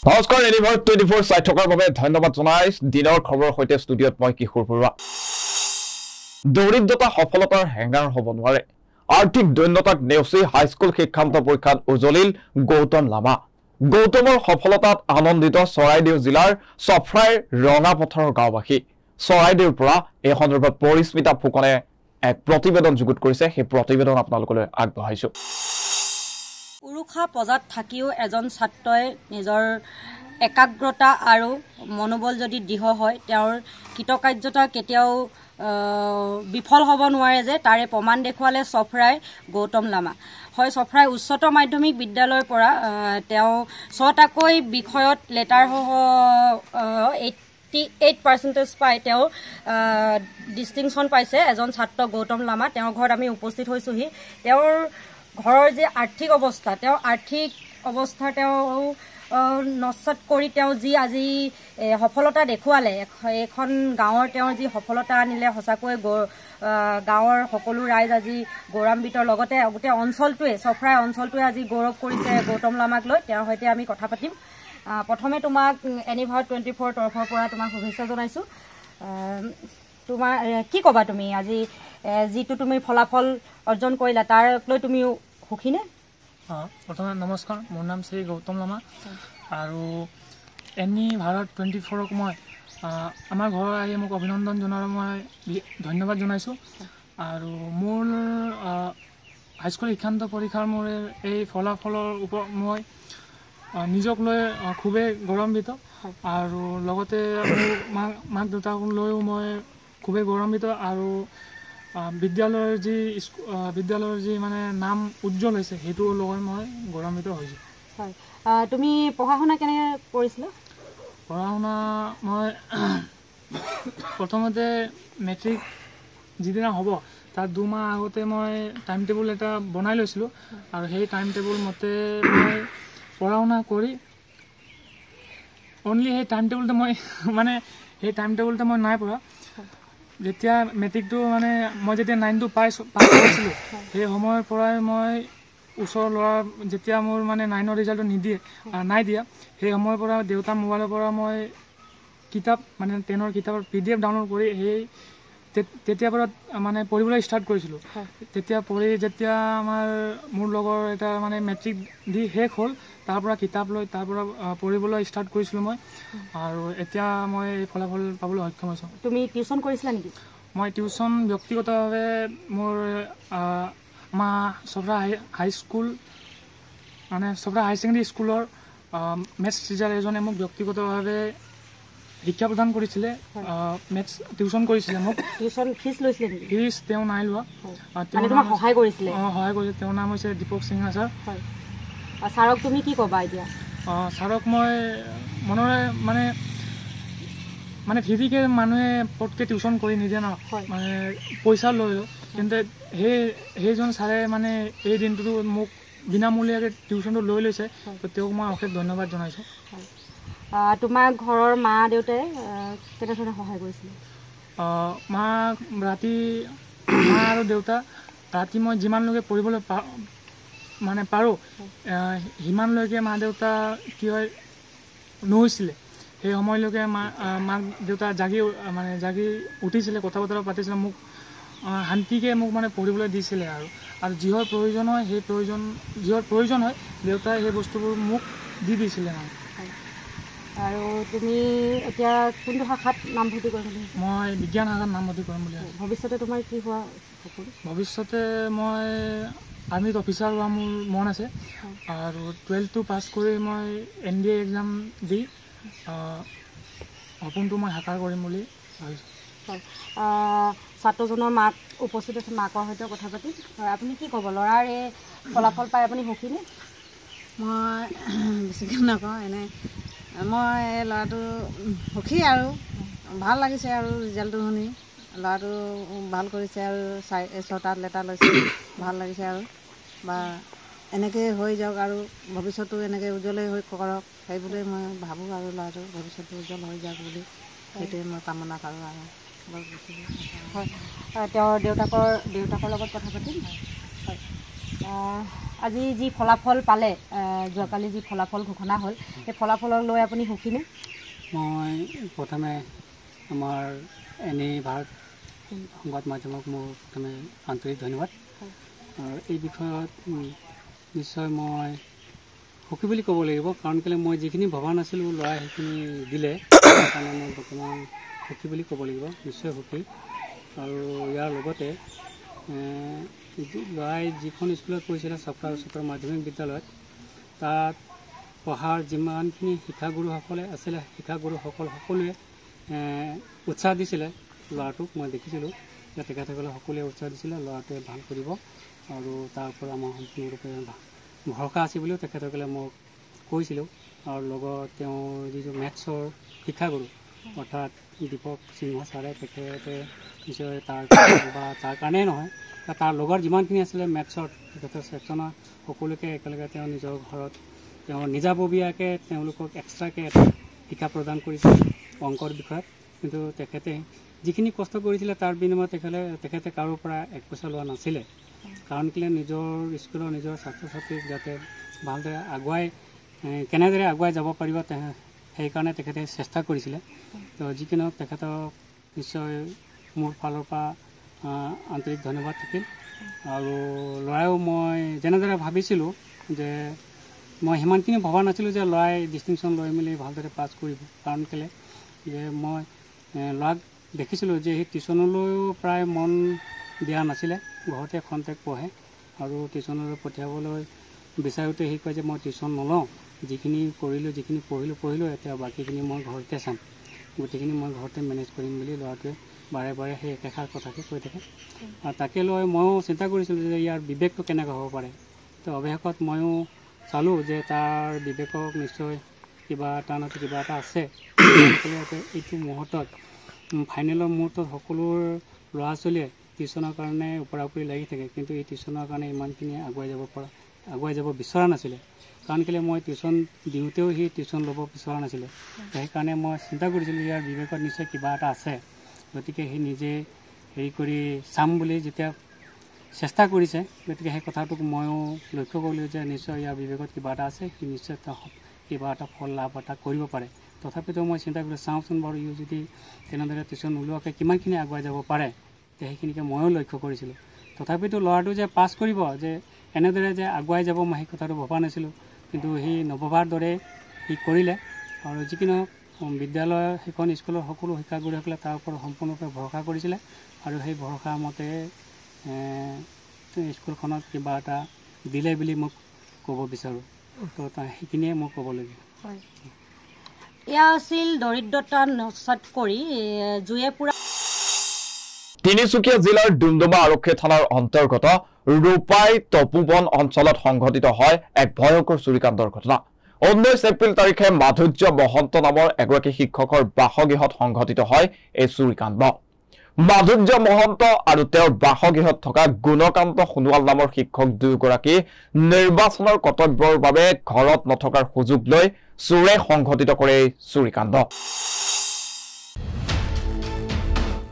নমস্কাৰ এনিভাৰ 24 চাই থকাৰ বাবে ধন্যবাদ জনাই দিনৰ খবৰ সৈতে ষ্টুডিঅত মই কিশোৰ বৰুৱা দৰিদ্ৰতা সফলতাৰ হেঙাৰ হ'ব নোৱাৰে আৰ্থিক দৈন্যতাক নেওচি হাইস্কুল শিক্ষান্ত পৰীক্ষাত উজলিল গৌতম লামা গৌতমৰ সফলতাত আনন্দিত চৰাইদেউ জিলাৰ সফ্ৰাইৰ ৰঙাপথৰৰ গাঁওবাসী চৰাইদেউৰ পৰা এই সন্দৰ্ভত পৰিস্মিতা ফুকনে এক প্ৰতিবেদন যুগুত কৰিছে সেই প্ৰতিবেদন আপোনালোকলৈ আগবঢ়াইছো উৰুখা পজাত থাকিও এজন ছাত্ৰই নিজৰ একাগ্ৰতা আৰু মনোবল যদি দৃঢ় হয় তেওঁৰ কৃতকাৰ্যতা কেতিয়াও বিফল হ'ব নোৱাৰে যে তাৰে প্ৰমাণ দেখুৱালে সফ্ৰাই গৌতম লামা হয় সফ্ৰাই উচ্চতৰ মাধ্যমিক বিদ্যালয়ৰ পৰা তেওঁ 6টাকৈ বিষয়ত লেটাৰ 88% পাই তেওঁ ডিষ্টিংশ্যন পাইছে এজন ছাত্ৰ গৌতম লামা তেওঁৰ ঘৰত আমি উপস্থিত হৈছোহি তেওঁৰ ঘৰৰ যে আৰ্থিক অৱস্থা তেওঁ আৰ্থিক অৱস্থা তেওঁ নচট কৰি তেওঁ যি আজি সফলতা দেখুৱালে এখন গাঁৱৰ তেওঁ যি সফলতা আনিলে সঁচাকৈ গাঁৱৰ সকলো ৰাইজ আজি গৌৰৱান্বিতৰ লগতে গোটেই অঞ্চলটোৱে সফ্ৰাই অঞ্চলটোৱে আজি গৌৰৱ কৰিছে গৌতম লামাক লৈ তেওঁৰ সৈতে আমি কথা পাতিম প্ৰথমে তোমাক এনিভাৰ 24 তৰফৰ পৰা তোমাক শুভেচ্ছা জনাইছোঁ তোমাৰ কি ক'বা তুমি আজি যিটো তুমি ফলাফল অৰ্জন কৰিলা তাৰ লৈ তুমি সুখীনে প্ৰথমে নমস্কাৰ মোৰ নাম শ্ৰী গৌতম লামা আৰু এনি ভাৰত 24ক মই আমাৰ ঘৰৰ আহি মোক অভিনন্দন জনাৰ মই ধন্যবাদ জনাইছোঁ আৰু মোৰ হাইস্কুল শিক্ষান্ত পৰীক্ষাৰ মোৰ এই ফলাফলৰ ওপৰত মই নিজক লৈ খুবেই গৌৰৱান্বিত আৰু লগতে মোৰ মাক দেউতাক লৈও মই খুবেই গৌৰৱান্বিত আৰু বিদ্যালয়ৰ যি মানে নাম উজ্জ্বল হৈছে সেইটো লৈ মই গৌৰৱান্বিত হৈছোঁ হয় তুমি পঢ়া শুনা কেনেকৈ কৰিছিলা পঢ়া শুনা মই প্ৰথমতে মেট্ৰিক যিদিনা হ'ব তাৰ 2 মাহ আগতে মই টাইম টেবুল এটা বনাই লৈছিলোঁ আৰু সেই টাইম টেবুল মতে মই পঢ়া শুনা কৰি অনলি সেই টাইম টেবুলটো মই নাই পঢ়া যেতিয়া মেট্ৰিকটো মানে মই যেতিয়া 9টো পাছ কৰিছিলোঁ সেই সময়ৰ পৰাই মই ওচৰৰ ল'ৰা যেতিয়া মোৰ মানে 9ৰ ৰিজাল্টটো নাই দিয়া সেই সময়ৰ পৰা দেউতাৰ মোবাইলৰ পৰা মই কিতাপ মানে 10ৰ কিতাপৰ PDF ডাউনলোড কৰি সেই তেতিয়াৰ পৰা মানে পঢ়িবলৈ ষ্টাৰ্ট কৰিছিলোঁ তেতিয়া পঢ়ি যেতিয়া মোৰ লগৰ এটা মানে মেট্ৰিক দি শেষ হ'ল তাৰ পৰা কিতাপ লৈ তাৰ পৰা পঢ়িবলৈ ষ্টাৰ্ট কৰিছিলোঁ মই আৰু এতিয়া মই এই ফলাফল পাবলৈ সক্ষম হৈছোঁ তুমি টিউশ্যন কৰিছিলা নেকি মই টিউশ্যন ব্যক্তিগতভাৱে মোৰ সফ্ৰাই হাইস্কুল মানে সফ্ৰাই হাই ছেকেণ্ডেৰী স্কুলৰ মেথছ টিচাৰ এজনে মোক ব্যক্তিগতভাৱে শিক্ষা প্ৰদান কৰিছিলে মেথছ টিউশ্যন কৰিছিলে মোক টিউশ্যন ফিজ লৈছিলে নেকি ফিজ তেওঁ নাই লোৱা তোমাক সহায় কৰিছিলে সহায় কৰিছিলে তেওঁৰ নাম হৈছে দীপক সিংহা ছাৰ হয় ছাৰক তুমি কি ক'বা এতিয়া ছাৰক মই মনৰে মানে ফ্ৰীকৈ মানুহে পটকৈ টিউশ্যন কৰি নিদিয়ে ন মানে পইচা লৈ লওঁ কিন্তু সেইজন ছাৰে মানে এই দিনটোতো মোক বিনামূলীয়াকৈ টিউশ্যনটো লৈ লৈছে তো তেওঁক মই অশেষ ধন্যবাদ জনাইছোঁ তোমাৰ ঘৰৰ মা দেউতাই কেনেধৰণে সহায় কৰিছিলে মা আৰু দেউতা ৰাতি মই যিমানলৈকে পঢ়িবলৈ পাৰোঁ সিমানলৈকে মা দেউতা কি হয় নহৈছিলে সেই সময়লৈকে মাক দেউতা জাগি উঠিছিলে কথা বতৰা পাতিছিলে মোক শান্তিকৈ মোক মানে পঢ়িবলৈ দিছিলে আৰু যিহৰ প্ৰয়োজন হয় দেউতাই সেই বস্তুবোৰ মোক দি দিছিলে আৰু তুমি এতিয়া কোনটো শাখাত নামভৰ্তি কৰিম বুলি মই বিজ্ঞান শাখাত নামভৰ্তি কৰিম বুলি ভৱিষ্যতে তোমাৰ কি হোৱা ভৱিষ্যতে মই আৰ্মিত অফিচাৰ হোৱা মোৰ মন আছে আৰু 12টো পাছ কৰি মই NDA এক্সাম দি সপোনটো মই সাকাৰ কৰিম বুলি ভাবিছোঁ ছাত্ৰজনৰ মাক উপস্থিত আছে মাকৰ সৈতে কথা পাতি আপুনি কি ক'ব ল'ৰাৰ এই ফলাফল পাই আপুনি সুখীনে মই বেছিকৈ নকওঁ এনে মই এই ল'ৰাটো সুখী আৰু ভাল লাগিছে আৰু ৰিজাল্টটো শুনি ল'ৰাটো ভাল কৰিছে আৰু 6টা লেটাৰ লৈছে ভাল লাগিছে আৰু বা এনেকৈ হৈ যাওক আৰু ভৱিষ্যতো এনেকৈ উজ্জ্বলেই হৈ কৰক সেইবুলি মই ভাবোঁ আৰু ল'ৰাটো ভৱিষ্যতো উজ্জ্বল হৈ যাওক বুলি সেইটোৱে মই কামনা কৰোঁ আৰু হয় তেওঁৰ দেউতাকৰ লগত কথা পাতিম হয় আজি যি ফলাফল পালে যোৱাকালি যি ফলাফল ঘোষণা হ'ল সেই ফলাফলক লৈ আপুনি সুখীনে? মই প্ৰথমে আমাৰ এনে ভাৰত সংবাদ মাধ্যমক মোৰ প্ৰথমে আন্তৰিক ধন্যবাদ। আৰু এই বিষয়ত নিশ্চয় মই সুখী বুলি ক'ব লাগিব, কাৰণ কেলৈ মই যিখিনি ভবা নাছিলোঁ ল'ৰাই সেইখিনি দিলে, সেইকাৰণে মই বৰ্তমান সুখী বুলি ক'ব লাগিব, নিশ্চয় সুখী। আৰু ইয়াৰ লগতে ল'ৰাই যিখন স্কুলত পঢ়িছিলে চফ্ৰা উচ্চতৰ মাধ্যমিক বিদ্যালয়ত, তাত পঢ়াৰ যিমানখিনি শিক্ষাগুৰুসকলে আছিলে শিক্ষাগুৰুসকল সকলোৱে উৎসাহ দিছিলে ল'ৰাটোক। মই দেখিছিলোঁ যে তেখেতসকলে সকলোৱে উৎসাহ দিছিলে ল'ৰাটোৱে ভাল কৰিব, আৰু তাৰ ওপৰত আমাৰ সম্পূৰ্ণৰূপে ভৰসা আছে বুলিও তেখেতসকলে মোক কৈছিলোঁ। আৰু লগত তেওঁৰ যিটো মেথছৰ শিক্ষাগুৰু অৰ্থাৎ দীপক সিংহ ছাৰে, তেখেতে নিশ্চয় তাৰ কাৰণেই নহয়, তাৰ লগৰ যিমানখিনি আছিলে মেথছৰ তেখেতৰ ছেকশ্যনৰ সকলোকে একেলগে তেওঁ নিজৰ ঘৰত তেওঁ নিজাববীয়াকৈ তেওঁলোকক এক্সট্ৰাকৈ এটা শিক্ষা প্ৰদান কৰিছিল অংকৰ বিষয়ত। কিন্তু তেখেতে যিখিনি কষ্ট কৰিছিলে তাৰ বিনিময়ত তেখেতে কাৰোৰ পৰা 1 পইচা লোৱা নাছিলে, কাৰণ কেলৈ নিজৰ স্কুলৰ নিজৰ ছাত্ৰ ছাত্ৰীক যাতে ভালদৰে কেনেদৰে আগুৱাই যাব পাৰিব সেইকাৰণে তেখেতে চেষ্টা কৰিছিলে। তো যি কি নহওক তেখেতক নিশ্চয় মোৰ ফালৰ পৰা আন্তৰিক ধন্যবাদ থাকিল। আৰু ল'ৰাইও মই যেনেদৰে ভাবিছিলোঁ যে মই সিমানখিনি ভবা নাছিলোঁ যে ল'ৰাই ডিষ্টিংশ্যন লৈ মেলি ভালদৰে পাছ কৰিব, কাৰণ কেলৈ যে মই ল'ৰাক দেখিছিলোঁ যে সি টিউশ্যনলৈও প্ৰায় মন দিয়া নাছিলে, ঘৰতে খন্তেক পঢ়ে, আৰু টিউশ্যনলৈ পঠিয়াবলৈ বিচাৰোঁতে সি কয় যে মই টিউশ্যন নলওঁ, যিখিনি কৰিলোঁ যিখিনি পঢ়িলোঁ এতিয়া বাকীখিনি মই ঘৰতে চাম, গোটেইখিনি মই ঘৰতে মেনেজ কৰিম বুলি ল'ৰাটোৱে বাৰে বাৰে সেই একেষাৰ কথাকে কৈ থাকে। আৰু তাকে লৈ ময়ো চিন্তা কৰিছিলোঁ যে ইয়াৰ বিবেকটো কেনেকৈ হ'ব পাৰে। তো অৱশেষত ময়ো চালোঁ যে তাৰ বিবেকক নিশ্চয় কিবা এটা নহয় কিবা এটা আছে। এইটো মুহূৰ্তত ফাইনেলৰ মুহূৰ্তত সকলো ল'ৰা ছোৱালীয়ে টিউশ্যনৰ কাৰণে ওপৰা ওপৰি লাগি থাকে, কিন্তু এই টিউশ্যনৰ কাৰণে ইমানখিনি আগুৱাই যাব বিচৰা নাছিলে, কাৰণ কেলৈ মই টিউশ্যন দিওঁতেও সি টিউশ্যন ল'ব বিচৰা নাছিলে। সেইকাৰণে মই চিন্তা কৰিছিলোঁ ইয়াৰ বিবেকত নিশ্চয় কিবা এটা আছে, গতিকে সি নিজে হেৰি কৰি চাম বুলি যেতিয়া চেষ্টা কৰিছে, গতিকে সেই কথাটোক ময়ো লক্ষ্য কৰিলোঁ যে নিশ্চয় ইয়াৰ বিবেকত কিবা এটা আছে, সি নিশ্চয় কিবা এটা ফল লাভ এটা কৰিব পাৰে। তথাপিতো মই চিন্তা কৰিলোঁ চাওঁচোন বাৰু ই যদি তেনেদৰে টিউশ্যন নোলোৱাকৈ কিমানখিনি আগুৱাই যাব পাৰে, সেইখিনিকে ময়ো লক্ষ্য কৰিছিলোঁ। তথাপিতো ল'ৰাটো যে পাছ কৰিব, যে এনেদৰে যে আগুৱাই যাব মই সেই কথাটো ভবা নাছিলোঁ, কিন্তু সি নভবাৰ দৰে সি কৰিলে। আৰু যি কি নহওক বিদ্যালয় সেইখন স্কুলৰ সকলো শিক্ষাগুৰুসকলে তাৰ ওপৰত সম্পূৰ্ণৰূপে ভৰসা কৰিছিলে, আৰু সেই ভৰসা মতে স্কুলখনত কিবা এটা দিলে বুলি মোক ক'ব বিচাৰোঁ। তো সেইখিনিয়ে মোক ক'ব লাগিব। এয়া আছিল দৰিদ্ৰতা নস্যাৎ কৰি জুয়ে পুৰা তিনিচুকীয়া জিলাৰ ডুমডুমা আৰক্ষী থানাৰ অন্তৰ্গত ৰূপাই তপোবন অঞ্চলত সংঘটিত হয় এক ভয়ংকৰ চুৰিকাণ্ডৰ ঘটনা। 19 এপ্ৰিল তাৰিখে মাধুৰ্য মহন্ত নামৰ এগৰাকী শিক্ষকৰ বাসগৃহত সংঘটিত হয় এই চুৰিকাণ্ড। মাধুৰ্য মহন্ত আৰু তেওঁৰ বাসগৃহত থকা গুণকান্ত সোণোৱাল নামৰ শিক্ষক দুয়োগৰাকী নিৰ্বাচনৰ কৰ্তব্যৰ বাবে ঘৰত নথকাৰ সুযোগ লৈ চোৰে সংঘটিত কৰে এই চুৰিকাণ্ড।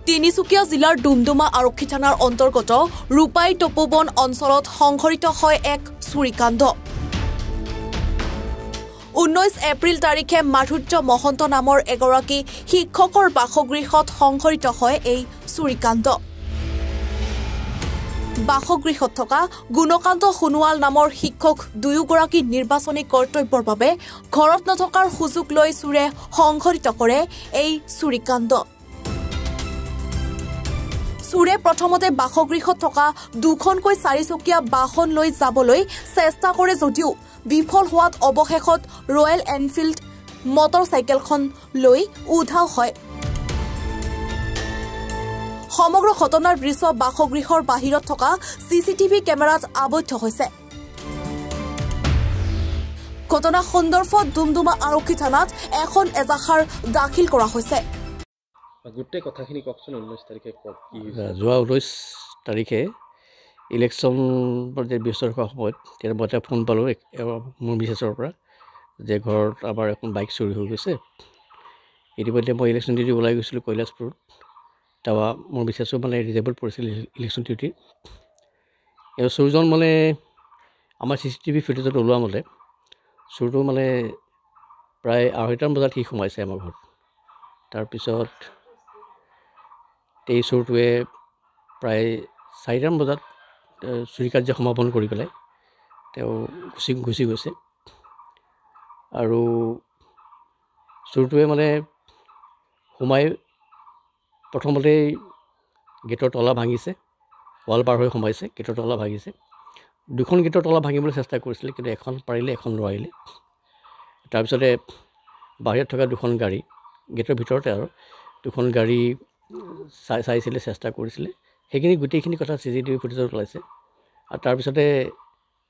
তিনিচুকীয়া জিলাৰ ডুমডুমা আৰক্ষী থানাৰ অন্তৰ্গত ৰূপাই তপোবন অঞ্চলত সংঘটিত হয় এক চুৰিকাণ্ড। 19 এপ্ৰিল তাৰিখে মাধুৰ্য মহন্ত নামৰ এগৰাকী শিক্ষকৰ বাসগৃহত সংঘটিত হয় এই চুৰিকাণ্ড। বাসগৃহত থকা গুণকান্ত সোণোৱাল নামৰ শিক্ষক দুয়োগৰাকী নিৰ্বাচনী কৰ্তব্যৰ বাবে ঘৰত নথকাৰ সুযোগ লৈ চোৰে সংঘটিত কৰে এই চুৰিকাণ্ড। চোৰে প্ৰথমতে বাসগৃহত থকা দুখনকৈ চাৰিচকীয়া বাহন লৈ যাবলৈ চেষ্টা কৰে যদিও বিফল হোৱাত অৱশেষত ৰয়েল এনফিল্ড মটৰ চাইকেলখন লৈ উধাও হয়। সমগ্ৰ ঘটনাৰ দৃশ্য বাসগৃহৰ বাহিৰত থকা CCTV কেমেৰাত আবদ্ধ হৈছে। ঘটনা সন্দৰ্ভত ডুমডুমা আৰক্ষী থানাত এখন এজাহাৰ দাখিল কৰা হৈছে। গোটেই কথাখিনি কওকচোন। 19 তাৰিখে যোৱা 19 তাৰিখে ইলেকশ্যন ব্যস্ত থকা সময়ত তেতিয়া মই এটা ফোন পালোঁ মোৰ মিছেছৰ পৰা যে ঘৰত আমাৰ এখন বাইক চুৰি হৈ গৈছে। ইতিমধ্যে মই ইলেকশ্যন ডিউটি ওলাই গৈছিলোঁ কৈলাশপুৰত। তাৰপৰা মোৰ মিছেছো মানে ৰিজেবল পৰিছিল ইলেকশ্যন ডিউটি। এই চোৰজন মানে আমাৰ CCTV ফুটেজত ওলোৱা মতে চোৰটো মানে প্ৰায় 2:30 বজাত সি সোমাইছে আমাৰ ঘৰত। তাৰপিছত এই চোৰটোৱে প্ৰায় 4:00 বজাত চুৰি কাৰ্য সমাপন কৰি পেলাই তেওঁ গুচি গৈছে। আৰু চোৰটোৱে মানে সোমাই প্ৰথমতেই গেটৰ তলা ভাঙিছে, ৱাল পাৰ হৈ সোমাইছে, গেটৰ তলা ভাঙিছে। 2খন গেটৰ তলা ভাঙিবলৈ চেষ্টা কৰিছিলে, কিন্তু এখন পাৰিলে এখন নোৱাৰিলে। তাৰপিছতে বাহিৰত থকা 2খন গাড়ী, গেটৰ ভিতৰতে আৰু 2খন গাড়ী চাইছিলে, চেষ্টা কৰিছিলে। সেইখিনি গোটেইখিনি কথা CCTV ফুটেজত ওলাইছে। আৰু তাৰপিছতে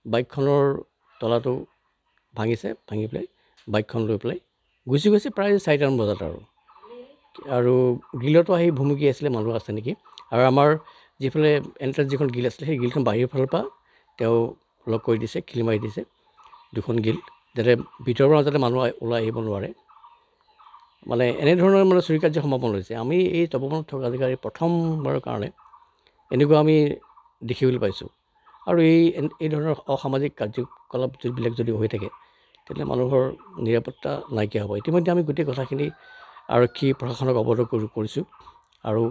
বাইকখনৰ তলাটো ভাঙিছে, ভাঙি পেলাই বাইকখন লৈ পেলাই গুচি গৈছে প্ৰায় 4:00 বজাত। আৰু গিলতো আহি ভুমুকি আছিলে, মানুহ আছে নেকি। আৰু আমাৰ যিফালে এণ্ট্ৰেঞ্চ যিখন গিল আছিলে, সেই গিলখন বাহিৰৰ ফালৰ পৰা তেওঁ লক কৰি দিছে, খিলি মাৰি দিছে 2খন গিল, যাতে ভিতৰৰ পৰা যাতে মানুহ ওলাই আহিব নোৱাৰে। মানে এনেধৰণৰ মানে চুৰি কাৰ্য সমাপন হৈছে। আমি এই তপবনত থকা জেগাৰ প্ৰথমবাৰৰ কাৰণে এনেকুৱা আমি দেখিবলৈ পাইছোঁ। আৰু এই ধৰণৰ অসামাজিক কাৰ্যকলাপ যিবিলাক যদি হৈ থাকে, তেতিয়াহ'লে মানুহৰ নিৰাপত্তা নাইকিয়া হ'ব। ইতিমধ্যে আমি গোটেই কথাখিনি আৰক্ষী প্ৰশাসনক অৱগত কৰিছোঁ। আৰু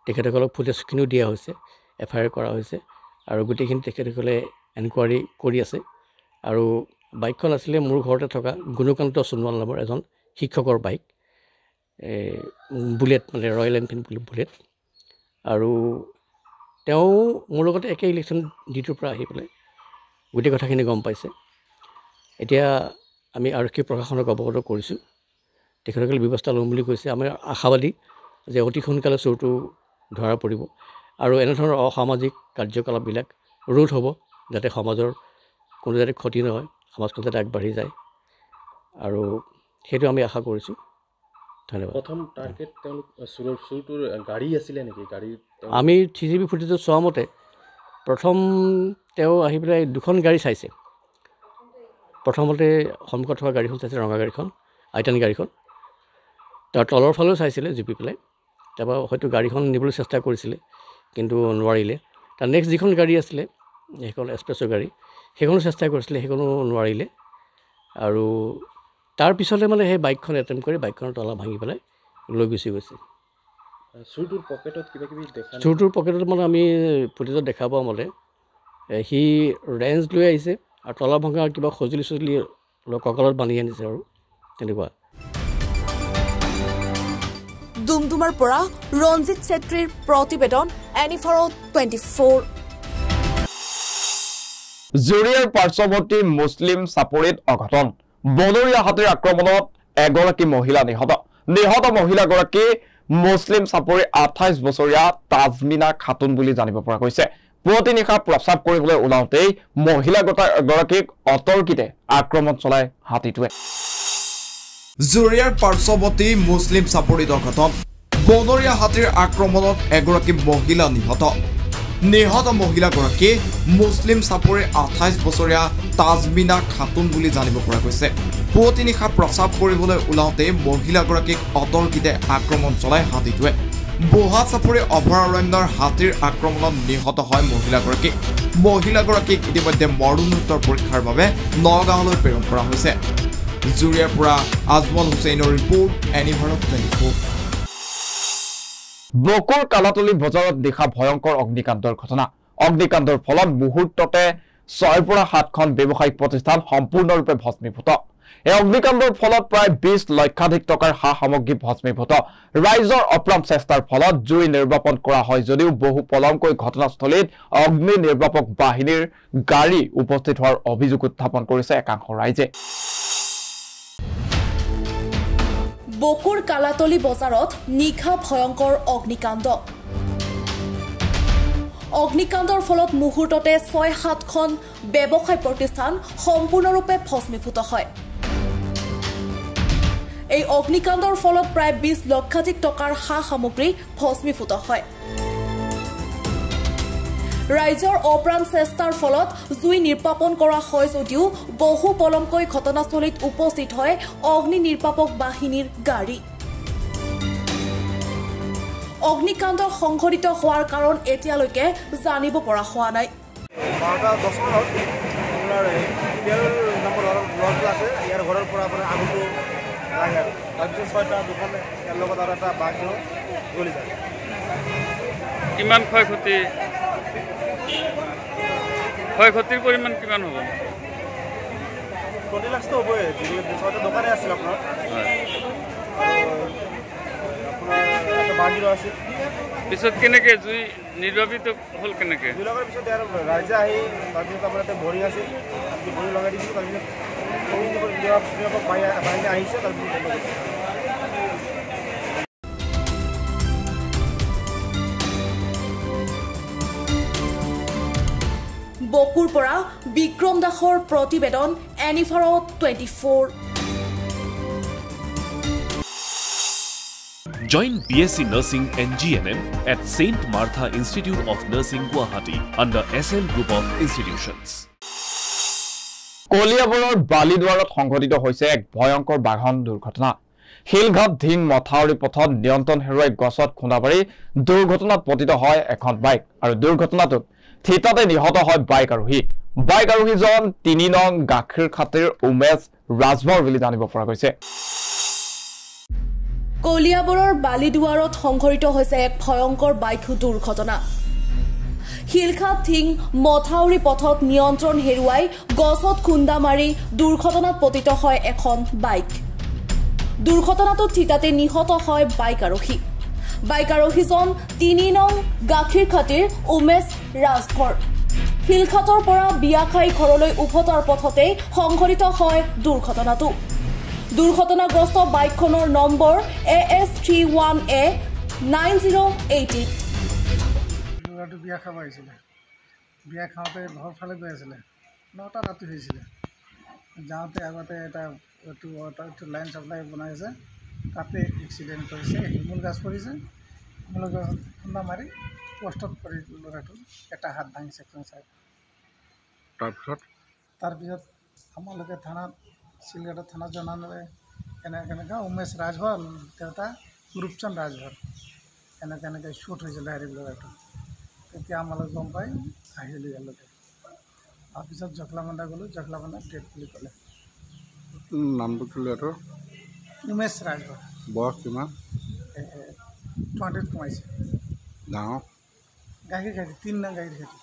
তেখেতসকলক ফুটেজখিনিও দিয়া হৈছে, FIR কৰা হৈছে। আৰু গোটেইখিনি তেখেতসকলে এনকুৱাৰী কৰি আছে। আৰু বাইকখন আছিলে মোৰ ঘৰতে থকা গুণকান্ত সোণোৱাল নামৰ এজন শিক্ষকৰ বাইক, বুলেট, মানে ৰয়েল এনফিল্ড বুলেট। আৰু তেওঁ মোৰ লগতে একে ইলেকশ্যন ডিউটিৰ পৰা আহি পেলাই গোটেই কথাখিনি গম পাইছে। এতিয়া আমি আৰক্ষী প্ৰশাসনক অৱগত কৰিছোঁ, তেখেতসকলে ব্যৱস্থা ল'ম বুলি কৈছে। আমি আশাবাদী যে অতি সোনকালে চোৰটো ধৰা পৰিব আৰু এনেধৰণৰ অসামাজিক কাৰ্যকলাপবিলাক ৰোধ হ'ব, যাতে সমাজৰ কোনো যাতে ক্ষতি নহয়, সমাজখন যাতে আগবাঢ়ি যায়। আৰু সেইটো আমি আশা কৰিছোঁ। ধন্যবাদ। প্ৰথম টাৰ্গেট তেওঁলোক চোৰটোৰ গাড়ী আছিলে নেকি? আমি CCTV ফুটেজত চোৱা মতে প্ৰথম তেওঁ আহি পেলাই 2খন গাড়ী চাইছে। প্ৰথমতে সন্মুখত থকা গাড়ীখন চাইছে, ৰঙা গাড়ীখন, আইটান গাড়ীখন। তাৰ তলৰ ফালেও চাইছিলে জুপি পেলাই। তাৰপৰা হয়তো গাড়ীখন নিবলৈ চেষ্টা কৰিছিলে, কিন্তু নোৱাৰিলে। তাৰ নেক্সট যিখন গাড়ী আছিলে, সেইখন এক্সপ্ৰেছৰ গাড়ী, সেইখনো চেষ্টা কৰিছিলে, সেইখনো নোৱাৰিলে। আৰু তাৰপিছতে মানে সেই বাইকখন এটেম্প কৰি বাইকখনৰ তলা ভাঙি পেলাই লৈ গুচি গৈছে। চোৰটোৰ পকেটত কিবা কিবি দেখা? চোৰটোৰ পকেটত মানে আমি ফুটেজত দেখা পোৱা মতে সি ৰেঞ্জ লৈ আহিছে আৰু তলা ভঙা কিবা সঁজুলি কঁকালত বান্ধি আনিছে আৰু তেনেকুৱা। ডুমডুমাৰ পৰা ৰঞ্জিত চেত্ৰীৰ প্ৰতিবেদন, এনিফাৰো 24। জুৰিয়াৰ পাৰ্শ্বৱৰ্তী মুছলিম চাপৰিত অঘটন। বনৰীয়া হাতীৰ আক্ৰমণত এগৰাকী মহিলা নিহত। নিহত মহিলাগৰাকী মুছলিম চাপৰিৰ 28 বছৰীয়া তাজমিনা খাতুন বুলি জানিব পৰা গৈছে। পুৱতি নিশা প্ৰস্ৰাৱ কৰিবলৈ ওলাওঁতেই মহিলাগৰাকীক অতৰ্কিতে আক্ৰমণ চলায় হাতীটোৱে। জুৰিয়াৰ পাৰ্শ্বৱৰ্তী মুছলিম চাপৰিত অঘটন। বনৰীয়া হাতীৰ আক্ৰমণত এগৰাকী মহিলা নিহত। নিহত মহিলাগৰাকী মুছলিম চাপৰিৰ 28 বছৰীয়া তাজমিনা খাতুন বুলি জানিব পৰা গৈছে। পুৱতি নিশা প্ৰস্ৰাৱ কৰিবলৈ ওলাওঁতেই মহিলাগৰাকীক অতৰ্কিতে আক্ৰমণ চলায় হাতীটোৱে। বুঢ়া চাপৰি অভয়াৰণ্যৰ হাতীৰ আক্ৰমণত নিহত হয় মহিলাগৰাকী। মহিলাগৰাকীক ইতিমধ্যে মৰণোত্তৰ পৰীক্ষাৰ বাবে নগাঁৱলৈ প্ৰেৰণ কৰা হৈছে। জুৰিয়াৰ পৰা আজমল হুছেইনৰ ৰিপৰ্ট, এনিভাৰো 24। বকুৰ কালাতলি বজাৰত নিশা ভয়ংকৰ অগ্নিকাণ্ডৰ ঘটনা। অগ্নিকাণ্ডৰ ফলত মুহূৰ্ততে 6 পৰা 7খন ব্যৱসায়িক প্ৰতিষ্ঠান সম্পূৰ্ণৰূপে ভস্মীভূত। এই অগ্নিকাণ্ডৰ ফলত প্ৰায় 20 লক্ষাধিক টকাৰ সা সামগ্ৰী ভস্মীভূত। ৰাইজৰ অপ্ৰাণ চেষ্টাৰ ফলত জুই নিৰ্বাপন কৰা হয় যদিও বহু পলমকৈ ঘটনাস্থলীত অগ্নি নিৰ্বাপক বাহিনীৰ গাড়ী উপস্থিত হোৱাৰ অভিযোগ উত্থাপন কৰিছে একাংশ ৰাইজে। বকুৰ কালাতলি বজাৰত নিশা ভয়ংকৰ অগ্নিকাণ্ড। অগ্নিকাণ্ডৰ ফলত মুহূৰ্ততে 6-7খন ব্যৱসায় প্ৰতিষ্ঠান সম্পূৰ্ণৰূপে ভস্মীভূত হয়। এই অগ্নিকাণ্ডৰ ফলত প্ৰায় 20 লক্ষাধিক টকাৰ সা সামগ্ৰী ভস্মীভূত হয়। ৰাইজৰ অপ্ৰাণ চেষ্টাৰ ফলত জুই নিৰ্বাপন কৰা হয় যদিও বহু পলমকৈ ঘটনাস্থলীত উপস্থিত হয় অগ্নি নিৰ্বাপক বাহিনীৰ গাড়ী। অগ্নিকাণ্ড সংঘটিত হোৱাৰ কাৰণ এতিয়ালৈকে জানিব পৰা হোৱা নাই। 12:10 আপোনাৰ 12 নম্বৰ ল'ৰাটো আছে ইয়াৰ ঘৰৰ পৰা আপোনাৰ আগুটো লাগে আৰু তাৰপিছত 6টা দোকান ইয়াৰ লগত আৰু এটা বাঘ জ্বলি যায় কিমান ক্ষয়ক্ষতিৰ পৰিমাণ কিমান হ'ব 20 লাখ তো হ'বই 6টা দোকানে আছিল আপোনাৰ আপোনাৰ বাঘিৰো আছিল পিছত কেনেকৈ জুই নিৰ্বাপিত হ'ল কেনেকৈ জুই লগাৰ পিছত ইয়াৰ ৰাইজে আহি তাৰপিছত আপোনাৰ এটা বৰি আছিল বৰি লগাই দিছিল তাৰপিছত বাহিনী আহিছে তাৰপিছত বকুৰ পৰা বিক্ৰম দাসৰ প্ৰতিবেদন এনিফাৰত 24 Join BSc Nursing and GNM at St. Martha Institute of Nursing, Guwahati under SL Group of Institutions. কলিয়াবৰৰ বালিদুৱাৰত সংঘটিত হৈছে এক ভয়ংকৰ বাহন দুৰ্ঘটনা শিলঘাট ধিং মথাউৰি পথত নিয়ন্ত্ৰণ হেৰুৱাই গছত খুন্দা মাৰি দুৰ্ঘটনাত পতিত হয় এখন বাইক আৰু দুৰ্ঘটনাটোত থিতাতে নিহত হয় বাইক আৰোহীজন 3 নং গাখীৰ খাতিৰ উমেশ ৰাজভৰ বুলি জানিব পৰা গৈছে কলিয়াবৰৰ বালিদুৱাৰত সংঘটিত হৈছে এক ভয়ংকৰ বাইক দুৰ্ঘটনা শিলঘাট ধিং মথাউৰি পথত নিয়ন্ত্ৰণ হেৰুৱাই গছত খুন্দা মাৰি দুৰ্ঘটনাত পতিত হয় এখন বাইক দুৰ্ঘটনাটোত থিতাতে নিহত হয় বাইক আৰোহীজন 3 নং গাখীৰ খাতিৰ উমেশ ৰাজভৰ শিলঘাটৰ পৰা বিয়া খাই ঘৰলৈ উভতাৰ পথতে সংঘটিত হয় দুৰ্ঘটনাগ্ৰস্ত বাইকখনৰ নম্বৰ AS31A 9088 ল'ৰাটো বিয়া খাব আহিছিলে বিয়া খাওঁতে ঘৰ ফালে গৈ আছিলে 9টা ৰাতি হৈছিলে যাওঁতে আগতে এটা লাইন চাপ্লাই বনাইছে তাতে এক্সিডেণ্ট কৰিছে শিমুল গাছ পৰিছে শিমুল গাছ খুন্দা মাৰি পোষ্টত পৰি ল'ৰাটো এটা হাত ভাঙিছে তাৰপিছত আমালোকে থানাত শিলঘাটৰ থানাত জনালে এনেকৈ উমেশ ৰাজভৰ দেউতা ৰূপচন্দ ৰাজভৰ এনেকৈ শ্বুট হৈছিল ডাইৰেক্ট ল'ৰাটো তেতিয়া আমালোকে গম পাই আহিলোঁ ইয়ালৈকে তাৰপিছত জখলাবন্ধা গ'লোঁ জখলাবন্ধাত ডেট বুলি ক'লে নামটো কি ল'ৰাটোৰ উমেশ ৰাজভৰ বয়স কিমান 20ত সোমাইছে গাঁও গাখীৰ খাতি 3 নং গাখীৰ খাতি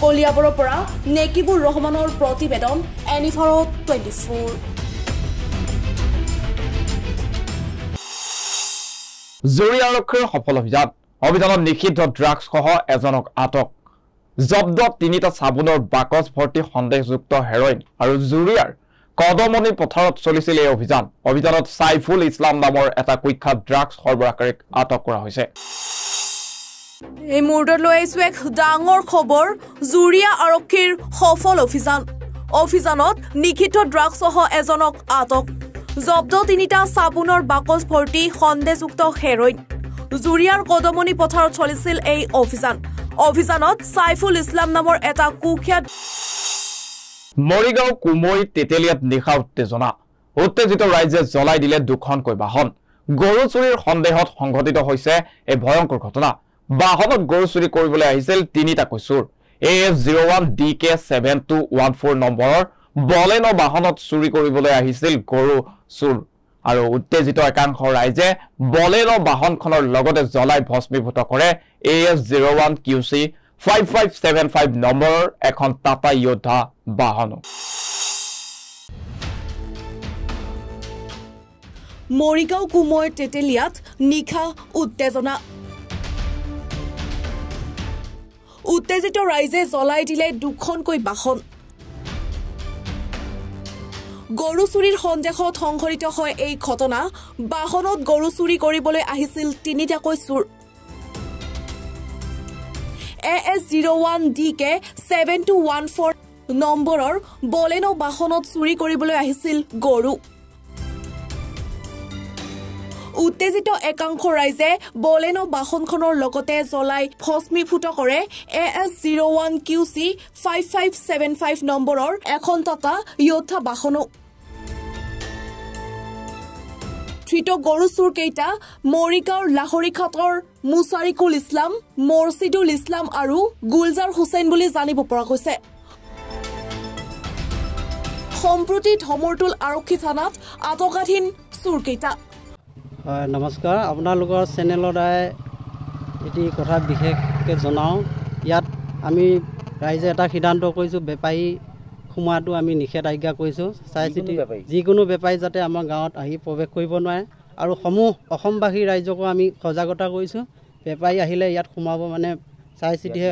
কলিয়াবৰৰ পৰা নেকিবুৰ ৰহমানৰ প্ৰতিবেদন এনিফাৰত 24 জুৰি আৰক্ষীৰ সফল অভিযানত নিষিদ্ধ ড্ৰাগছ সহ এজনক আটক জব্দ 3টা চাবোনৰ বাকচ ভৰ্তি সন্দেহযুক্ত হেৰইন আৰু জুৰিয়াৰ কদমনি পথাৰত চলিছিল এই অভিযানত সাইফুল ইছলাম নামৰ এটা কুখ্যাত ড্ৰাগছ সৰবৰাহকাৰীক আটক কৰা হৈছে এই মুহূৰ্তত লৈ আহিছো এক ডাঙৰ খবৰ জুৰিয়া আৰক্ষীৰ সফল অভিযানত নিষিদ্ধ ড্ৰাগছ সহ এজনক আটক জব্দ 3টা চাবোনৰ বাকচ ভৰ্তি সন্দেহযুক্ত হেৰইন জুৰিয়াৰ কদমনি পথাৰত চলিছিল এই অভিযানত সাইফুল ইছলাম নামৰ এটা কুখ্যাত মৰিগাঁও কুমৈ তেতেলিয়াত নিশা উত্তেজিত ৰাইজে জ্বলাই দিলে দুখনকৈ বাহন গৰু চুৰিৰ সন্দেহত সংঘটিত হৈছে এই ভয়ংকৰ ঘটনা বাহনত গৰু চুৰি কৰিবলৈ আহিছিল 3টাকৈ চোৰ AS01DK7214 নম্বৰৰ বলেনো বাহনত চুৰি কৰিবলৈ আহিছিল গৰু চুৰ আৰু উত্তেজিত একাংশ ৰাইজে বলেনো বাহনখনৰ লগতে জ্বলাই ভস্মীভূত কৰে AS01QC 5575 নম্বৰৰ এখন টাটা য়োদ্ধা বাহন মৰিগাঁও কুমৈৰ তেতেলিয়াত নিশা উত্তেজিত ৰাইজে জ্বলাই দিলে দুখনকৈ বাহন গৰু চুৰিৰ সন্দেহত সংঘটিত হয় এই ঘটনা বাহনত গৰু চুৰি কৰিবলৈ আহিছিল 3টাকৈ চোৰ AS01DK7214 নম্বৰৰ বলেনো বাহনত চুৰি কৰিবলৈ আহিছিল গৰু উত্তেজিত একাংশ ৰাইজে বলেনো বাহনখনৰ লগতে জ্বলাই ভস্মীভূত কৰে AS01QC 5575 নম্বৰৰ এখন টাটা য়োদ্ধা বাহনো ধৃত গৰু চোৰকেইটা মৰিগাঁৱৰ লাহৰিঘাটৰ মুছাৰিকুল ইছলাম, মৰছিদুল ইছলাম আৰু গুলজাৰ হুছেইন বুলি জানিব পৰা গৈছে। সম্প্ৰতি ধমৰটোল আৰক্ষী থানাত আটকাধীন চোৰকেইটা। হয়, নমস্কাৰ। আপোনালোকৰ চেনেলৰ দ্বাৰাই এটি কথা বিশেষকৈ জনাওঁ। ইয়াত আমি ৰাইজে এটা সিদ্ধান্ত কৰিছোঁ, বেপাৰী সোমোৱাটো আমি নিষেধাজ্ঞা কৰিছোঁ। চাই চিতি যিকোনো বেপাৰী যাতে আমাৰ গাঁৱত আহি প্ৰৱেশ কৰিব নোৱাৰে আৰু সমূহ অসমবাসী ৰাইজকো আমি সজাগতা কৰিছোঁ। বেপাৰী আহিলে ইয়াত সোমাব মানে চাই চিতিহে,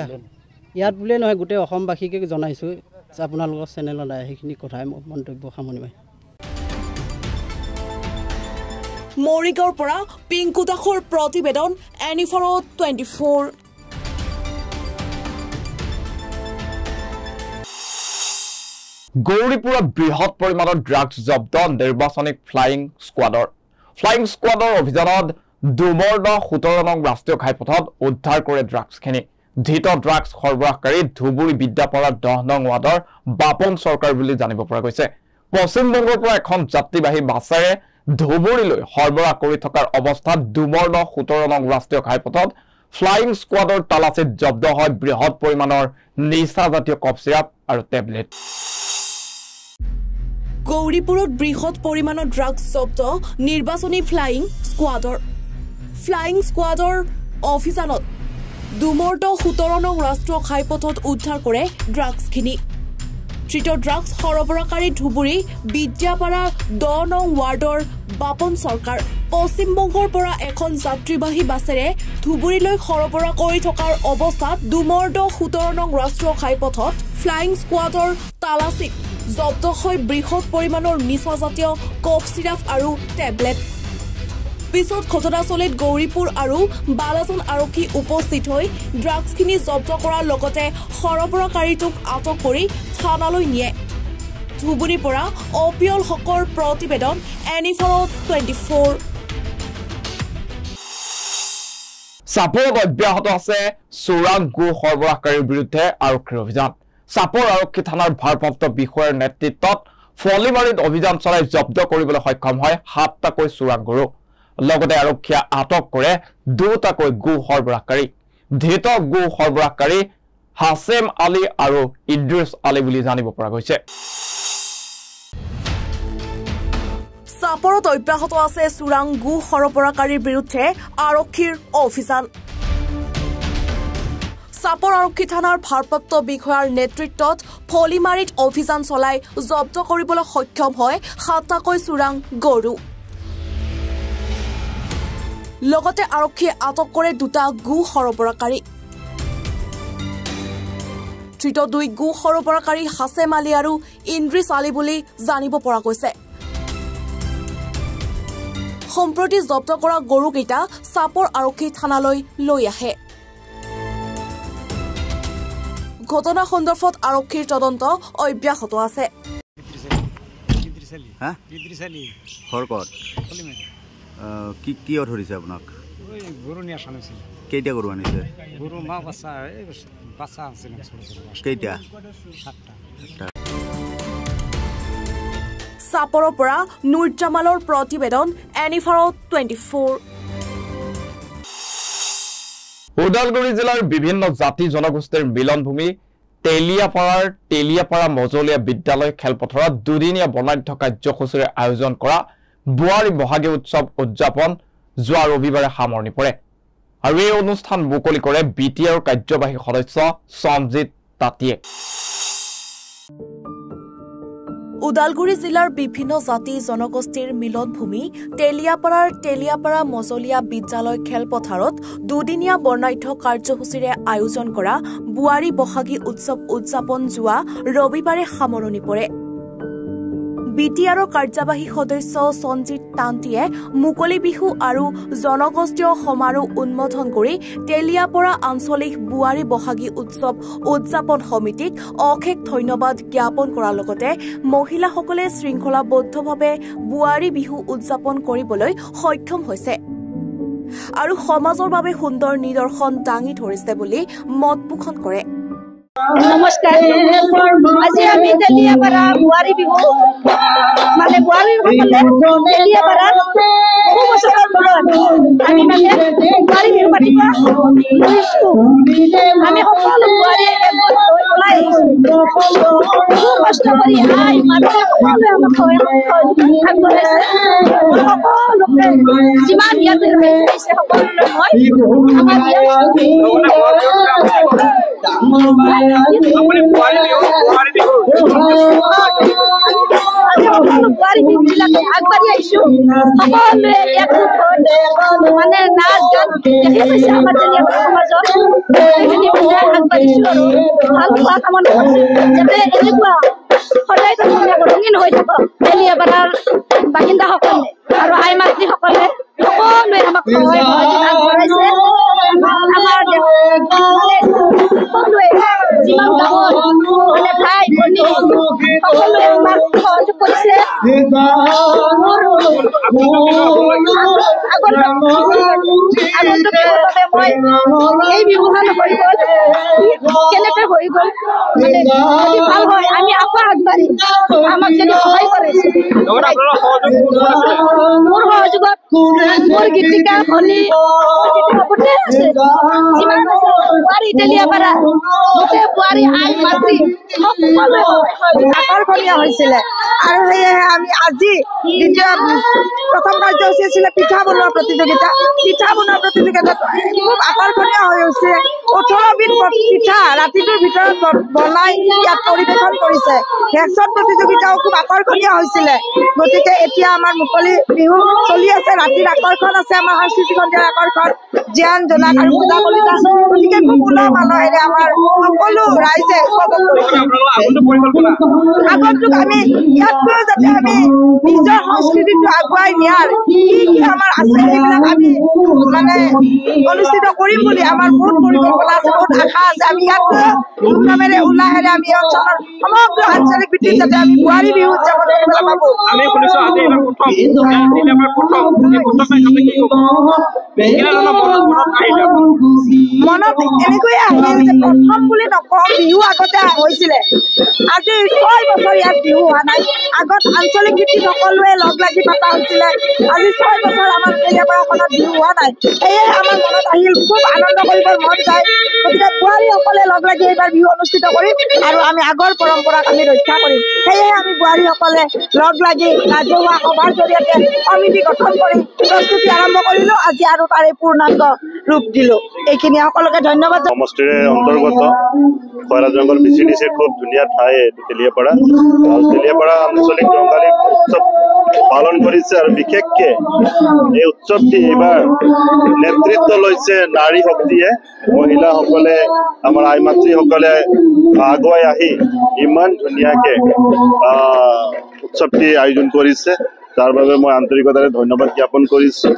ইয়াত বুলিয়ে নহয় গোটেই অসমবাসীকে জনাইছোঁ। আপোনালোকৰ চেনেলৰ দ্বাৰা সেইখিনি কথাই মই মন্তব্য সামৰণি মাৰিম। মৰিগাঁৱৰ পৰা পিংকু দাসৰ প্ৰতিবেদন, এনিফৰ 24। গৌৰীপুৰত বৃহৎ পৰিমাণৰ ড্ৰাগছ জব্দ, নিৰ্বাচনী ফ্লাইং স্কোৱাডৰ অভিযানত ডুমৰদ 17 নং ৰাষ্ট্ৰীয় ঘাইপথত উদ্ধাৰ কৰে ড্ৰাগছখিনি। ধৃত ড্ৰাগছ সৰবৰাহকাৰী ধুবুৰী বিদ্যাপাৰাৰ 10 নং ৱাৰ্ডৰ বাপন চৰকাৰ বুলি জানিব পৰা গৈছে। পশ্চিমবংগৰ পৰা এখন যাত্ৰীবাহী বাছেৰে ধুবুৰীলৈ সৰবৰাহ কৰি থকাৰ অৱস্থাত ডুমৰদ 17 নং ৰাষ্ট্ৰীয় ঘাইপথত ফ্লাইং স্কোৱাডৰ তালাচীত জব্দ হয় বৃহৎ পৰিমাণৰ নিচাজাতীয় কফ চিৰাপ আৰু টেবলেট। গৌৰীপুৰত বৃহৎ পৰিমাণৰ ড্ৰাগছ জব্দ, নিৰ্বাচনী ফ্লাইং স্কোৱাডৰ অভিযানত ডুমৰদ 17 নং ৰাষ্ট্ৰীয় ঘাইপথত উদ্ধাৰ কৰে ড্ৰাগছখিনি। ধৃত ড্ৰাগছ সৰবৰাহকাৰী ধুবুৰী বিদ্যাপাৰা 10 নং ৱাৰ্ডৰ বাপন চৰকাৰ। পশ্চিমবংগৰ পৰা এখন যাত্ৰীবাহী বাছেৰে ধুবুৰীলৈ সৰবৰাহ কৰি থকাৰ অৱস্থাত ডুমৰদ 17 নং ৰাষ্ট্ৰীয় ঘাইপথত ফ্লাইং স্কোৱাডৰ তালাচীত জব্দ হয় বৃহৎ পৰিমাণৰ নিচাজাতীয় কফ চিৰাপ আৰু টেবলেট। পিছত ঘটনাস্থলীত গৌৰীপুৰ আৰু বালাজন আৰক্ষী উপস্থিত হৈ ড্ৰাগছখিনি জব্দ কৰাৰ লগতে সৰবৰাহকাৰীটোক আটক কৰি থানালৈ নিয়ে। ধুবুৰীৰ পৰা অপিয়ল হকৰ প্ৰতিবেদন, এনিফৰ 24। চাপৰত অব্যাহত আছে চোৰাং গো সৰবৰাহকাৰীৰ বিৰুদ্ধে আৰক্ষীৰ অভিযান। চাপৰ আৰক্ষী থানাৰ ভাৰপ্ৰাপ্ত বিষয়াৰ নেতৃত্বত ফলিমাৰীত অভিযান চলাই জব্দ কৰিবলৈ সক্ষম হয় 7টাকৈ চোৰাং গৰু। লগতে আৰক্ষীয়ে আটক কৰে 2টাকৈ গো সৰবৰাহকাৰী। ধৃত গো সৰবৰাহকাৰী হাছেম আলী আৰু ইদ্ৰিছ আলী বুলি জানিব পৰা গৈছে। চাপৰত অব্যাহত আছে চোৰাং গো সৰবৰাহকাৰীৰ বিৰুদ্ধে আৰক্ষীৰ অভিযান। চাপৰ আৰক্ষী থানাৰ ভাৰপ্ৰাপ্ত বিষয়াৰ নেতৃত্বত ফলিমাৰীত অভিযান চলাই জব্দ কৰিবলৈ সক্ষম হয় 7টাকৈ চোৰাং গৰু। লগতে আৰক্ষীয়ে আটক কৰে 2টা গো সৰবৰাহকাৰী। ধৃত 2 গো সৰবৰাহকাৰী হাছেম আলী আৰু ইদ্ৰিছ আলী বুলি জানিব পৰা গৈছে। সম্প্ৰতি জব্দ কৰা গৰুকেইটা চাপৰ আৰক্ষী থানালৈ লৈ আহে। ঘটনা সন্দৰ্ভত আৰক্ষীৰ তদন্ত অব্যাহত আছে। কি ধৰিছে আপোনাক? গৰু নিয়া চানিছিল। কেইটা গৰু আনিছে? গৰু মা বাচ্চা বাচ্চা আছিল। কেইটা? 7টা। চাপৰৰ পৰা নুৰ জামালৰ প্ৰতিবেদন, এনিফৰ 24। ওদালগুৰি জিলাৰ বিভিন্ন জাতি জনগোষ্ঠীৰ মিলনভূমি তেলিয়াপাৰা মজলীয়া বিদ্যালয় খেলপথাৰত দুদিনীয়া বৰ্ণাঢ্য কাৰ্যসূচীৰে আয়োজন কৰা বোৱাৰী বহাগী উৎসৱ উদযাপন যোৱা ৰবিবাৰে সামৰণি পৰে আৰু এই অনুষ্ঠান মুকলি কৰে BTR কাৰ্যবাহী সদস্য সঞ্জিত তাঁতীয়ে। ওদালগুৰি জিলাৰ বিভিন্ন জাতি জনগোষ্ঠীৰ মিলনভূমি তেলিয়াপাৰা মজলীয়া বিদ্যালয় খেলপথাৰত দুদিনীয়া বৰ্ণাঢ্য কাৰ্যসূচীৰে আয়োজন কৰা বোৱাৰী বহাগী উৎসৱ উদযাপন যোৱা ৰবিবাৰে সামৰণি পৰে। BTRৰ কাৰ্যবাহী সদস্য সঞ্জিত তাঁতীয়ে মুকলি বিহু আৰু জনগোষ্ঠীয় সমাৰোহ উন্মোধন কৰি তেলিয়াপাৰা আঞ্চলিক বোৱাৰী বহাগী উৎসৱ উদযাপন সমিতিক অশেষ ধন্যবাদ জ্ঞাপন কৰাৰ লগতে মহিলাসকলে শৃংখলাবদ্ধভাৱে বোৱাৰী বিহু উদযাপন কৰিবলৈ সক্ষম হৈছে আৰু সমাজৰ বাবে সুন্দৰ নিদৰ্শন দাঙি ধৰিছে বুলি মত পোষণ কৰে। নমস্কাৰ, আজি আমি তেলিয়াপাৰা বোৱাৰী বিহু মানে বোৱাৰীসকলে তেলিয়াপাৰাত সকলো আমি মানে বোৱাৰী বিহু পাতিব আমি সকলো বোৱাৰী ওলাই কষ্ট কৰি আই মানুহে সকলোৱে আমাক আগবঢ়াইছে সকলোকে যিমান ইয়াতে আহিছে সকলোলৈ মই আমাৰ বোৱাৰী বিহুবিলাকে আগবাঢ়ি আহিছো সকলোৱে মানে নাচ গান দেখি পাইছে আমাৰ তেলীয়াপাৰা সমাজত সেইখিনি আগবাঢ়িছো আৰু ভাল পোৱা কামনা কৰিছো যাতে এনেকুৱা সদায় ৰঙীন হৈ থাকক তেলীয়াপাৰাৰ বাসিন্দাসকলে আৰু আই মাতৃসকলে সকলোৱে আমাক সহায় আগবঢ়াইছে আমাৰ সকলোৱে যিমান গাঁৱৰ মানে ভাই ভনী সকলোৱে আমাক সহযোগ কৰিছে মই এই বিহুখন হৈ গ'ল কেনেকে হৈ গ'ল মানে যদি ভাল হয় আমি আকৌ আগবাঢ়ি আমাক যদি সহায় কৰিছে মোৰ সহযোগত মোৰ গীতিকা ভনী গোটেই আছে যিমান আছে বোৱাৰী তেলীয়াপাৰা গোটেই বোৱাৰী আই মাতৃ সকলোৱে আকৰ্ষণীয় হৈছিলে আৰু সেয়েহে আমি আজি দ্বিতীয় প্ৰথম কাৰ্যসূচী আছিলে পিঠা বনোৱা প্ৰতিযোগিতা খুব আকৰ্ষণীয় হৈ হৈছে 18বিধ পিঠা ৰাতিটোৰ ভিতৰত বনাই ইয়াত পৰিৱেশন কৰিছে ভেকচন প্ৰতিযোগিতাও খুব আকৰ্ষণীয় হৈছিলে গতিকে এতিয়া আমাৰ মুকলি বিহু চলি আছে ৰাতিৰ আকৰ্ষণ আছে আমাৰ সাংস্কৃতিক সন্ধিয়াৰ আকৰ্ষণ জ্ঞান জনাক আৰু পূজা কলিতা গতিকে খুব উলহ মালহেৰে আমাৰ সকলো ৰাইজে উপভোগ কৰিছে আগন্তুক আমি ইয়াতকৈ যাতে আমি নিজৰ সংস্কৃতিটো আগুৱাই নিয়াৰ কি আমাৰ আছে সেইবিলাক আমি মানে অনুষ্ঠিত কৰিম বুলি আমাৰ বহুত পৰিকল্পনা আছে বহুত আশা আছে আমি ইয়াতকৈ উত্তমেৰে উল্লাহেৰে আমি অঞ্চলৰ সমগ্ৰ আঞ্চলিক ভিত্তিত যাতে আমি বোৱাৰী বিহু উদযাপন কৰিবলৈ পাবো মনত এনেকৈয়ে আহিল যে প্ৰথম বুলি নকওঁ বিহু আগতে হৈছিলে আজি 6 বছৰ ইয়াত বিহু হোৱা নাই আগত আঞ্চলিক ভিত্তিত সকলোৱে লগ লাগি পতা হৈছিলে আজি 6 বছৰ আমাৰ তেলীয়াপাৰাখনত বিহু হোৱা নাই সেয়ে আমাৰ মনত আহিল খুব আনন্দ কৰিবৰ মন যায় গতিকে বোৱাৰীসকলে লগ লাগি এইবাৰ বিহু অনুষ্ঠিত কৰিম আৰু আমি আগৰ পৰম্পৰাক আমি ৰক্ষা কৰিম সেয়েহে আমি বোৱাৰীসকলে লগ লাগি ৰাজহুৱা সভাৰ জৰিয়তে সমিতি গঠন কৰি প্ৰস্তুতি আৰম্ভ কৰিলো আজি আৰু তাৰে পূৰ্ণাংগ ৰূপ দিলো এইখিনি সকলোকে ধন্যবাদ সমষ্টিৰে অন্তৰ্গত খয়ৰা জংঘল বিচিডিছে খুব ধুনীয়া ঠাই তেলীয়াপাৰা আৰু তেলীয়াপাৰা আঞ্চলিক ৰঙালী উৎসৱ পালন কৰিছে আৰু বিশেষকে এই উৎসৱটি এইবাৰ নেতৃত্ব লৈছে নাৰী শক্তিয়ে মহিলাসকলে আমাৰ আই মাতৃসকলে আগুৱাই আহি ইমান ধুনীয়াকে উৎসৱটি আয়োজন কৰিছে তাৰ বাবে মই আন্তৰিকতাৰে ধন্যবাদ জ্ঞাপন কৰিছো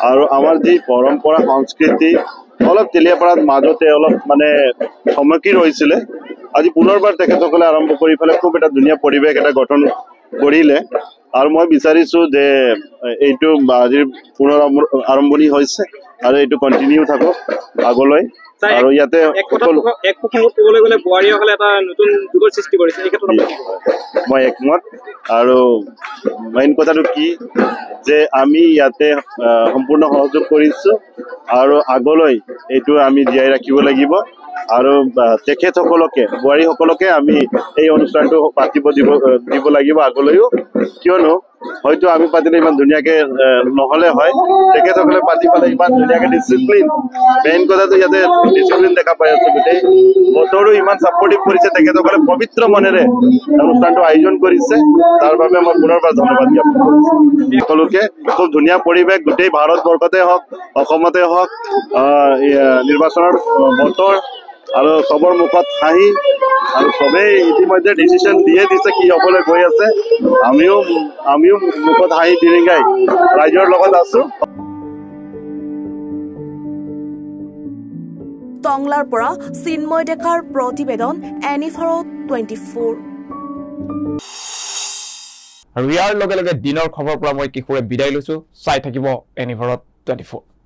আৰু আমাৰ যি পৰম্পৰা সংস্কৃতি অলপ তেলীয়াপাৰাত মাজতে অলপ মানে থমকি ৰৈছিলে আজি পুনৰবাৰ তেখেতসকলে আৰম্ভ কৰি পেলাই খুব এটা ধুনীয়া পৰিৱেশ এটা গঠন কৰিলে আৰু মই বিচাৰিছো যে এইটো আজিৰ পুনৰ আৰম্ভণি হৈছে আৰু এইটো কণ্টিনিউ থাকক আগলৈ আৰু ইয়াতে ক'বলৈ গ'লে বোৱাৰীসকলে এটা নতুন যুগৰ সৃষ্টি কৰিছে এই ক্ষেত্ৰত মই একমত আৰু মেইন কথাটো কি যে আমি ইয়াতে সম্পূৰ্ণ সহযোগ কৰিছো আৰু আগলৈ এইটো আমি জীয়াই ৰাখিব লাগিব আৰু তেখেতসকলকে বোৱাৰীসকলকে আমি এই অনুষ্ঠানটো পাতিব দিব লাগিব আগলৈও কিয়নো হয়তো আমি পাতিলে ইমান ধুনীয়াকে নহলে হয় তেখেতসকলে পাতি পেলাই ইমান ধুনীয়াকে ডিচিপ্লিন মেইন কথাটো ইয়াতে ডিচিপ্লিন দেখা পাই আছো গোটেই বতৰো ইমান ছাপৰ্টিভ কৰিছে তেখেতসকলে পবিত্ৰ মনেৰে অনুষ্ঠানটো আয়োজন কৰিছে তাৰ বাবে মই পুনৰবাৰ ধন্যবাদ জ্ঞাপন কৰিছো সকলোকে খুব ধুনীয়া পৰিৱেশ গোটেই ভাৰতবৰ্ষতে হওক অসমতে হওক নিৰ্বাচনৰ বতৰ আৰু চবৰ মুখত হাঁহি আৰু চবেই ইতিমধ্যে ডিচিশ্যন দিয়ে দিছে কি হ'বলৈ গৈ আছে আমিও মুখত হাঁহি বিৰিঙাই ৰাইজৰ লগত আছো টংলাৰ পৰা চিন্ময় ডেকাৰ প্ৰতিবেদন এনিফাৰত 24 আৰু ইয়াৰ লগে লগে দিনৰ খবৰ পৰা মই কিশোৰে বিদায় লৈছো চাই থাকিব এনিফাৰত 24